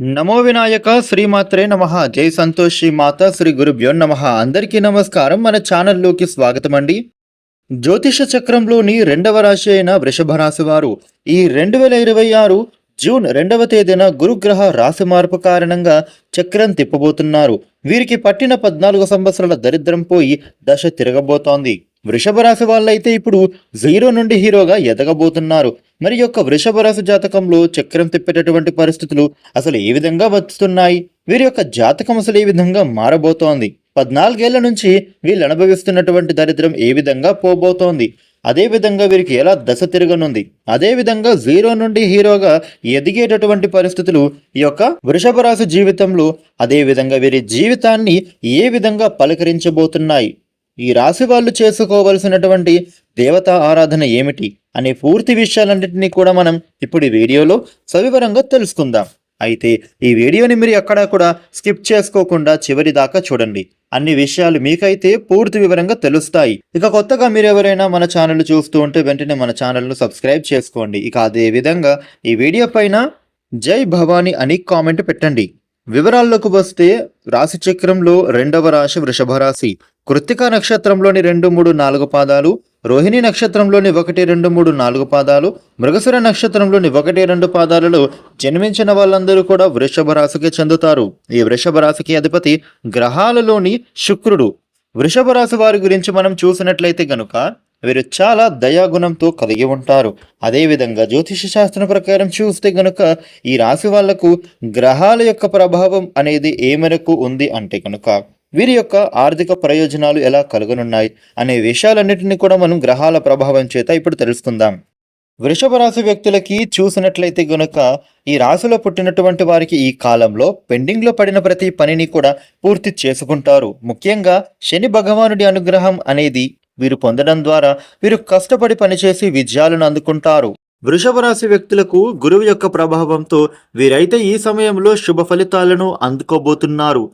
నమో వినాయక శ్రీమాత్రే నమః. జై సంతోషి మాత శ్రీ గురుభ్యో నమః. అందరికీ నమస్కారం. మన ఛానల్లోకి స్వాగతం అండి. జ్యోతిష చక్రంలోని రెండవ రాశి అయిన వృషభ రాశి వారు ఈ 2026 జూన్ 2వ తేదీన గురుగ్రహ రాశి మార్పు కారణంగా చక్రం తిప్పబోతున్నారు. వీరికి పట్టిన 14 సంవత్సరాల దరిద్రం పోయి దశ తిరగబోతోంది. వృషభ రాశి వాళ్ళైతే ఇప్పుడు జీరో నుండి హీరోగా ఎదగబోతున్నారు. మరి యొక్క వృషభ రాశి జాతకంలో చక్రం తిప్పేటటువంటి పరిస్థితులు అసలు ఏ విధంగా వస్తున్నాయి, వీరి యొక్క జాతకం అసలు ఏ విధంగా మారబోతోంది, 14 ఏళ్ల నుంచి వీళ్ళు అనుభవిస్తున్నటువంటి దరిద్రం ఏ విధంగా పోబోతోంది, అదే విధంగా వీరికి ఎలా దశ తిరగనుంది, అదే విధంగా జీరో నుండి హీరోగా ఎదిగేటటువంటి పరిస్థితులు ఈ యొక్క వృషభ రాశి జీవితంలో అదే విధంగా వీరి జీవితాన్ని ఏ విధంగా పలకరించబోతున్నాయి, ఈ రాశి వాళ్ళు చేసుకోవలసినటువంటి దేవతా ఆరాధన ఏమిటి అనే పూర్తి విషయాలన్నింటినీ కూడా మనం ఇప్పుడు ఈ వీడియోలో సవివరంగా తెలుసుకుందాం. అయితే ఈ వీడియోని మీరు ఎక్కడా కూడా స్కిప్ చేసుకోకుండా చివరి దాకా చూడండి. అన్ని విషయాలు మీకైతే పూర్తి వివరంగా తెలుస్తాయి. ఇక కొత్తగా మీరు ఎవరైనా మన ఛానల్ చూస్తూ ఉంటే వెంటనే మన ఛానల్ను సబ్స్క్రైబ్ చేసుకోండి. ఇక అదే విధంగా ఈ వీడియో పైన జై భవానీ అని కామెంట్ పెట్టండి. వివరాల్లోకి వస్తే రాశి చక్రంలో రెండవ రాశి వృషభ రాశి. కృత్తిక నక్షత్రంలోని 2, 3, 4 పాదాలు, రోహిణి నక్షత్రంలోని 1, 2, 3, 4 పాదాలు, మృగశిర నక్షత్రంలోని 1, 2 పాదాలలో జన్మించిన వాళ్ళందరూ కూడా వృషభ రాశికి చెందుతారు. ఈ వృషభ రాశికి అధిపతి గ్రహాలలోని శుక్రుడు. వృషభ రాశి వారి గురించి మనం చూసినట్లయితే గనుక వీరు చాలా దయాగుణంతో కలిగి ఉంటారు. అదేవిధంగా జ్యోతిష శాస్త్రం ప్రకారం చూస్తే గనుక ఈ రాశి వాళ్లకు గ్రహాల యొక్క ప్రభావం అనేది ఏ మేరకు ఉంది అంటే కనుక వీరి యొక్క ఆర్థిక ప్రయోజనాలు ఎలా కలుగనున్నాయి అనే విషయాలన్నింటినీ కూడా మనం గ్రహాల ప్రభావం చేత ఇప్పుడు తెలుసుకుందాం. వృషభ రాశి వ్యక్తులకి చూసినట్లయితే గనుక ఈ రాశిలో పుట్టినటువంటి వారికి ఈ కాలంలో పెండింగ్లో పడిన ప్రతి పనిని కూడా పూర్తి చేసుకుంటారు. ముఖ్యంగా శని భగవానుడి అనుగ్రహం అనేది వీరు పొందడం ద్వారా వీరు కష్టపడి పనిచేసి విజయాలను అందుకుంటారు. వృషభ రాశి వ్యక్తులకు గురువు యొక్క ప్రభావంతో వీరైతే ఈ సమయంలో శుభ ఫలితాలను అందుకోబోతున్నారు.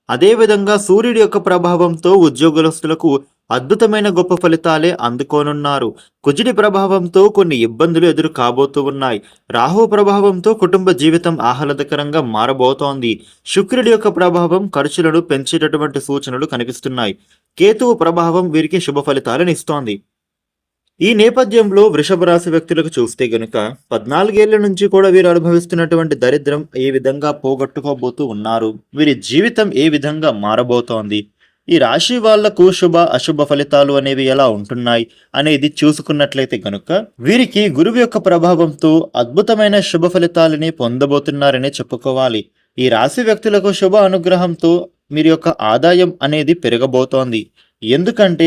అదేవిధంగా సూర్యుడి యొక్క ప్రభావంతో ఉద్యోగస్తులకు అద్భుతమైన గొప్ప ఫలితాలే అందుకోనున్నారు. కుజుడి ప్రభావంతో కొన్ని ఇబ్బందులు ఎదురు కాబోతూ ఉన్నాయి. రాహు ప్రభావంతో కుటుంబ జీవితం ఆహ్లాదకరంగా మారబోతోంది. శుక్రుడి యొక్క ప్రభావం ఖర్చులను పెంచేటటువంటి సూచనలు కనిపిస్తున్నాయి. కేతువు ప్రభావం వీరికి శుభ ఫలితాలను ఇస్తోంది. ఈ నేపథ్యంలో వృషభ రాశి వ్యక్తులకు చూస్తే గనుక 14 ఏళ్ల నుంచి కూడా వీరు అనుభవిస్తున్నటువంటి దరిద్రం ఏ విధంగా పోగొట్టుకోబోతూ ఉన్నారు, వీరి జీవితం ఏ విధంగా మారబోతోంది, ఈ రాశి వాళ్లకు శుభ అశుభ ఫలితాలు అనేవి ఎలా ఉంటున్నాయి అనేది చూసుకున్నట్లయితే గనుక వీరికి గురువు యొక్క ప్రభావంతో అద్భుతమైన శుభ ఫలితాలని పొందబోతున్నారనే చెప్పుకోవాలి. ఈ రాశి వ్యక్తులకు శుభ అనుగ్రహంతో మీరు యొక్క ఆదాయం అనేది పెరగబోతోంది. ఎందుకంటే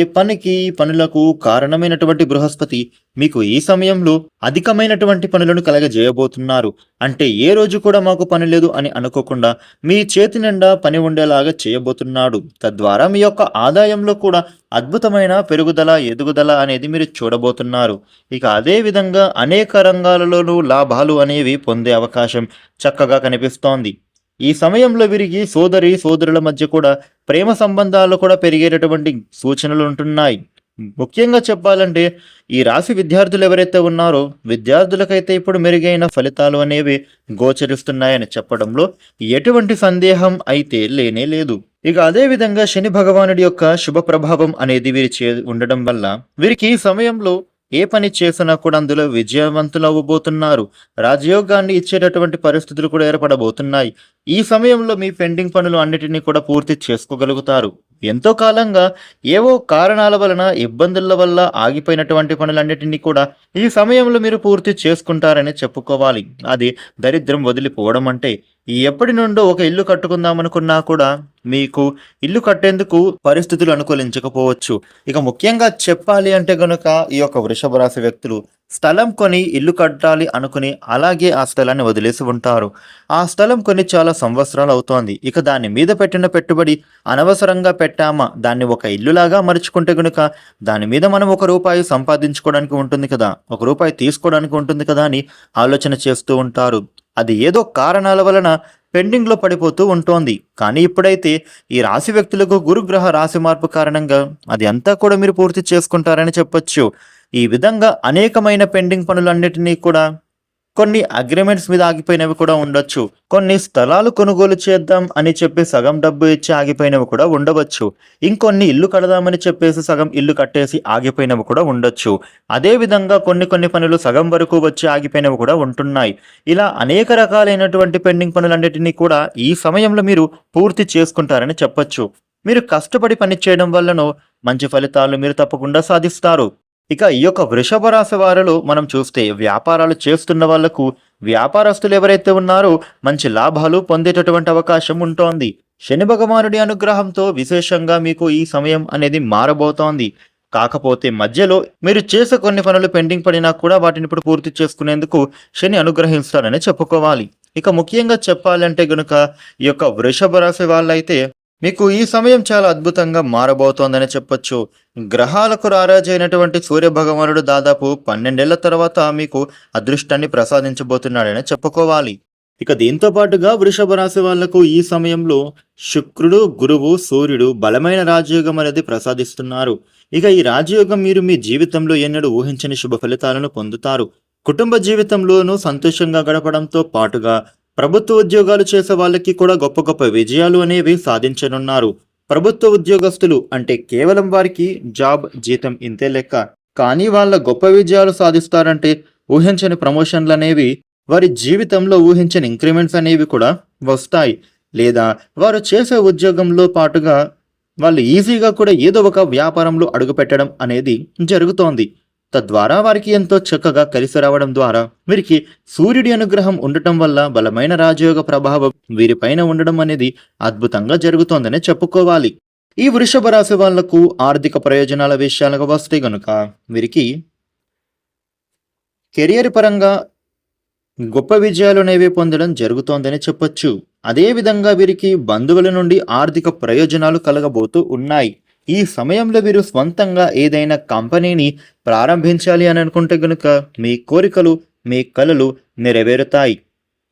పనులకు కారణమైనటువంటి బృహస్పతి మీకు ఈ సమయంలో అధికమైనటువంటి పనులను కలగజేయబోతున్నారు. అంటే ఏ రోజు కూడా మాకు పని లేదు అని అనుకోకుండా మీ చేతి నిండా పని ఉండేలాగా చేయబోతున్నాడు. తద్వారా మీ యొక్క ఆదాయంలో కూడా అద్భుతమైన పెరుగుదల ఎదుగుదల అనేది మీరు చూడబోతున్నారు. ఇక అదే విధంగా అనేక రంగాలలోనూ లాభాలు అనేవి పొందే అవకాశం చక్కగా కనిపిస్తోంది. ఈ సమయంలో వీరికి సోదరుల మధ్య కూడా ప్రేమ సంబంధాలు కూడా పెరిగేటటువంటి సూచనలు ఉంటున్నాయి. ముఖ్యంగా చెప్పాలంటే ఈ రాశి విద్యార్థులు ఎవరైతే ఉన్నారో విద్యార్థులకైతే ఇప్పుడు మెరుగైన ఫలితాలు అనేవి గోచరిస్తున్నాయని చెప్పడంలో ఎటువంటి సందేహం అయితే లేనే లేదు. ఇక అదే విధంగా శని భగవానుడి యొక్క శుభ ప్రభావం అనేది వీరి ఉండడం వల్ల వీరికి ఈ సమయంలో ఏ పని చేసినా కూడా అందులో విజయవంతులు అవ్వబోతున్నారు. రాజయోగాన్ని ఇచ్చేటటువంటి పరిస్థితులు కూడా ఏర్పడబోతున్నాయి. ఈ సమయంలో మీ పెండింగ్ పనులు అన్నిటినీ కూడా పూర్తి చేసుకోగలుగుతారు. ఎంతో కాలంగా ఏవో కారణాల వలన ఇబ్బందుల వల్ల ఆగిపోయినటువంటి పనులన్నిటినీ కూడా ఈ సమయంలో మీరు పూర్తి చేసుకుంటారని చెప్పుకోవాలి. అది దరిద్రం వదిలిపోవడం అంటే ఎప్పటి నుండో ఒక ఇల్లు కట్టుకుందామనుకున్నా కూడా మీకు ఇల్లు కట్టేందుకు పరిస్థితులు అనుకూలించకపోవచ్చు. ఇక ముఖ్యంగా చెప్పాలి అంటే గనుక ఈ యొక్క వృషభ రాశి వ్యక్తులు స్థలం కొని ఇల్లు కట్టాలి అనుకుని అలాగే ఆ స్థలాన్ని వదిలేసి ఉంటారు. ఆ స్థలం కొని చాలా సంవత్సరాలు అవుతోంది. ఇక దాని మీద పెట్టిన పెట్టుబడి అనవసరంగా పెట్టామా, దాన్ని ఒక ఇల్లులాగా మరుచుకుంటే గనుక దాని మీద మనం ₹1 సంపాదించుకోవడానికి ఉంటుంది కదా, ₹1 తీసుకోవడానికి ఉంటుంది కదా అని ఆలోచన చేస్తూ ఉంటారు. అది ఏదో కారణాల వలన పెండింగ్లో పడిపోతూ ఉంటోంది. కానీ ఇప్పుడైతే ఈ రాశి వ్యక్తులకు గురుగ్రహ రాశి మార్పు కారణంగా అది అంతా కూడా మీరు పూర్తి చేసుకుంటారని చెప్పొచ్చు. ఈ విధంగా అనేకమైన పెండింగ్ పనులన్నిటినీ కూడా కొన్ని అగ్రిమెంట్స్ మీద ఆగిపోయినవి కూడా ఉండొచ్చు. కొన్ని స్థలాలు కొనుగోలు చేద్దాం అని చెప్పి సగం డబ్బు ఇచ్చి ఆగిపోయినవి కూడా ఉండవచ్చు. ఇంకొన్ని ఇల్లు కడదామని చెప్పేసి సగం ఇల్లు కట్టేసి ఆగిపోయినవి కూడా ఉండొచ్చు. అదే విధంగా కొన్ని పనులు సగం వరకు వచ్చి ఆగిపోయినవి కూడా ఉంటున్నాయి. ఇలా అనేక రకాలైనటువంటి పెండింగ్ పనులన్నిటినీ కూడా ఈ సమయంలో మీరు పూర్తి చేసుకుంటారని చెప్పొచ్చు. మీరు కష్టపడి పని చేయడం వల్లనో మంచి ఫలితాలు మీరు తప్పకుండా సాధిస్తారు. ఇక ఈ యొక్క వృషభ రాశి వారిలో మనం చూస్తే వ్యాపారాలు చేస్తున్న వాళ్లకు, వ్యాపారస్తులు ఎవరైతే ఉన్నారో మంచి లాభాలు పొందేటటువంటి అవకాశం ఉంటోంది. శని భగవానుడి అనుగ్రహంతో విశేషంగా మీకు ఈ సమయం అనేది మారబోతోంది. కాకపోతే మధ్యలో మీరు చేసే కొన్ని పనులు పెండింగ్ పడినా కూడా వాటిని ఇప్పుడు పూర్తి చేసుకునేందుకు శని అనుగ్రహిస్తాడని చెప్పుకోవాలి. ఇక ముఖ్యంగా చెప్పాలంటే గనుక ఈ యొక్క వృషభ రాశి వాళ్ళైతే మీకు ఈ సమయం చాలా అద్భుతంగా మారబోతోందని చెప్పొచ్చు. గ్రహాలకు రారాజు అయినటువంటి సూర్య భగవానుడు దాదాపు 12 ఏళ్ల తర్వాత మీకు అదృష్టాన్ని ప్రసాదించబోతున్నాడని చెప్పుకోవాలి. ఇక దీంతో పాటుగా వృషభ రాశి వాళ్లకు ఈ సమయంలో శుక్రుడు, గురువు, సూర్యుడు బలమైన రాజయోగం అనేది ప్రసాదిస్తున్నారు. ఇక ఈ రాజయోగం మీరు మీ జీవితంలో ఎన్నడూ ఊహించని శుభ ఫలితాలను పొందుతారు. కుటుంబ జీవితంలోనూ సంతోషంగా గడపడంతో పాటుగా ప్రభుత్వ ఉద్యోగాలు చేసే వాళ్ళకి కూడా గొప్ప గొప్ప విజయాలు అనేవి సాధించనున్నారు. ప్రభుత్వ ఉద్యోగస్తులు అంటే కేవలం వారికి జాబ్, జీతం ఇంతే లెక్క. కానీ వాళ్ళ గొప్ప విజయాలు సాధిస్తారంటే ఊహించని ప్రమోషన్లు అనేవి, వారి జీవితంలో ఊహించని ఇంక్రిమెంట్స్ అనేవి కూడా వస్తాయి. లేదా వారు చేసే ఉద్యోగంలో పాటుగా వాళ్ళు ఈజీగా కూడా ఏదో ఒక వ్యాపారంలో అడుగుపెట్టడం అనేది జరుగుతోంది. తద్వారా వారికి ఎంతో చక్కగా కలిసి రావడం ద్వారా వీరికి సూర్యుడి అనుగ్రహం ఉండటం వల్ల బలమైన రాజయోగ ప్రభావం వీరిపైన ఉండడం అనేది అద్భుతంగా జరుగుతోందని చెప్పుకోవాలి. ఈ వృషభ రాశి వాళ్లకు ఆర్థిక ప్రయోజనాల విషయాలకు వస్తే గనుక వీరికి కెరియర్ పరంగా గొప్ప విజయాలు అనేవి పొందడం జరుగుతోందని చెప్పొచ్చు. అదేవిధంగా వీరికి బంధువుల నుండి ఆర్థిక ప్రయోజనాలు కలగబోతూ ఉన్నాయి. ఈ సమయంలో వీరు స్వంతంగా ఏదైనా కంపెనీని ప్రారంభించాలి అని అనుకుంటే గనుక మీ కోరికలు, మీ కలలు నెరవేరుతాయి.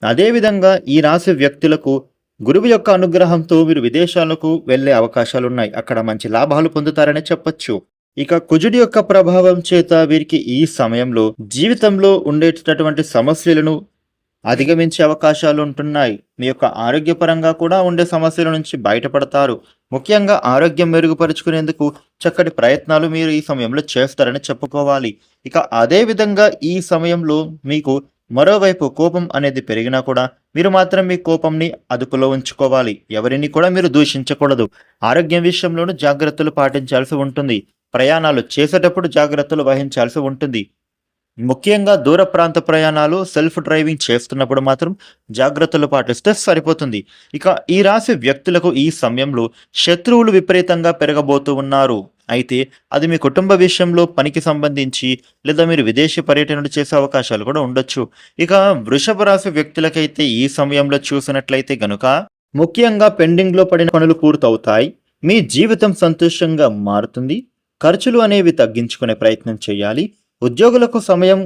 అదేవిధంగా ఈ రాశి వ్యక్తులకు గురువు యొక్క అనుగ్రహంతో వీరు విదేశాలకు వెళ్లే అవకాశాలున్నాయి. అక్కడ మంచి లాభాలు పొందుతారని చెప్పొచ్చు. ఇక కుజుడి యొక్క ప్రభావం చేత వీరికి ఈ సమయంలో జీవితంలో ఉండేటటువంటి సమస్యలను అధిగమించే అవకాశాలు ఉంటున్నాయి. మీ యొక్క ఆరోగ్యపరంగా కూడా ఉండే సమస్యల నుంచి బయటపడతారు. ముఖ్యంగా ఆరోగ్యం మెరుగుపరుచుకునేందుకు చక్కటి ప్రయత్నాలు మీరు ఈ సమయంలో చేస్తారని చెప్పుకోవాలి. ఇక అదే విధంగా ఈ సమయంలో మీకు మరోవైపు కోపం అనేది పెరిగినా కూడా మీరు మాత్రం మీ కోపంని అదుపులో ఉంచుకోవాలి. ఎవరిని కూడా మీరు దూషించకూడదు. ఆరోగ్యం విషయంలోనూ జాగ్రత్తలు పాటించాల్సి ఉంటుంది. ప్రయాణాలు చేసేటప్పుడు జాగ్రత్తలు వహించాల్సి ఉంటుంది. ముఖ్యంగా దూర ప్రాంత ప్రయాణాలు, సెల్ఫ్ డ్రైవింగ్ చేస్తున్నప్పుడు మాత్రం జాగ్రత్తలు పాటిస్తే సరిపోతుంది. ఇక ఈ రాశి వ్యక్తులకు ఈ సమయంలో శత్రువులు విపరీతంగా పెరగబోతూ ఉన్నారు. అయితే అది మీ కుటుంబ విషయంలో, పనికి సంబంధించి లేదా మీరు విదేశీ పర్యటనలు చేసే అవకాశాలు కూడా ఉండొచ్చు. ఇక వృషభ రాశి వ్యక్తులకైతే ఈ సమయంలో చూసినట్లయితే గనుక ముఖ్యంగా పెండింగ్లో పడిన పనులు పూర్తవుతాయి. మీ జీవితం సంతోషంగా మారుతుంది. ఖర్చులు అనేవి తగ్గించుకునే ప్రయత్నం చేయాలి. ఉద్యోగులకు సమయం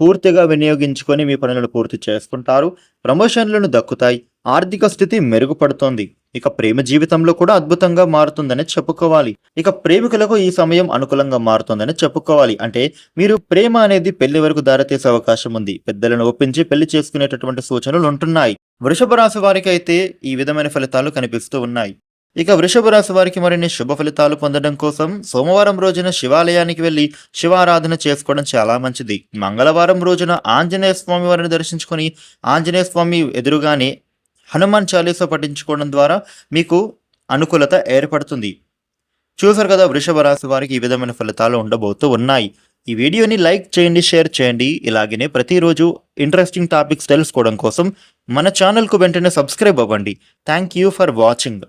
పూర్తిగా వినియోగించుకొని మీ పనులను పూర్తి చేసుకుంటారు. ప్రమోషన్లను దక్కుతాయి. ఆర్థిక స్థితి మెరుగుపడుతోంది. ఇక ప్రేమ జీవితంలో కూడా అద్భుతంగా మారుతుందని చెప్పుకోవాలి. ఇక ప్రేమికులకు ఈ సమయం అనుకూలంగా మారుతుందని చెప్పుకోవాలి. అంటే మీరు ప్రేమ అనేది పెళ్లి వరకు దారితీసే అవకాశం ఉంది. పెద్దలను ఒప్పించి పెళ్లి చేసుకునేటటువంటి సూచనలు ఉంటున్నాయి. వృషభ రాశి వారికి అయితే ఈ విధమైన ఫలితాలు కనిపిస్తూ ఉన్నాయి. ఇక వృషభ రాశి వారికి మరిన్ని శుభ ఫలితాలు పొందడం కోసం సోమవారం రోజున శివాలయానికి వెళ్లి శివారాధన చేసుకోవడం చాలా మంచిది. మంగళవారం రోజున ఆంజనేయ స్వామి వారిని దర్శించుకొని ఆంజనేయ స్వామి ఎదురుగానే హనుమాన్ చాలీసా పఠించుకోవడం ద్వారా మీకు అనుకూలత ఏర్పడుతుంది. చూసారు కదా, వృషభ రాశి వారికి ఈ విధమైన ఫలితాలు ఉండబోతూ ఉన్నాయి. ఈ వీడియోని లైక్ చేయండి, షేర్ చేయండి. ఇలాగనే ప్రతిరోజు ఇంట్రెస్టింగ్ టాపిక్స్ తెలుసుకోవడం కోసం మన ఛానల్కు వెంటనే సబ్స్క్రైబ్ అవ్వండి. Thank you for watching.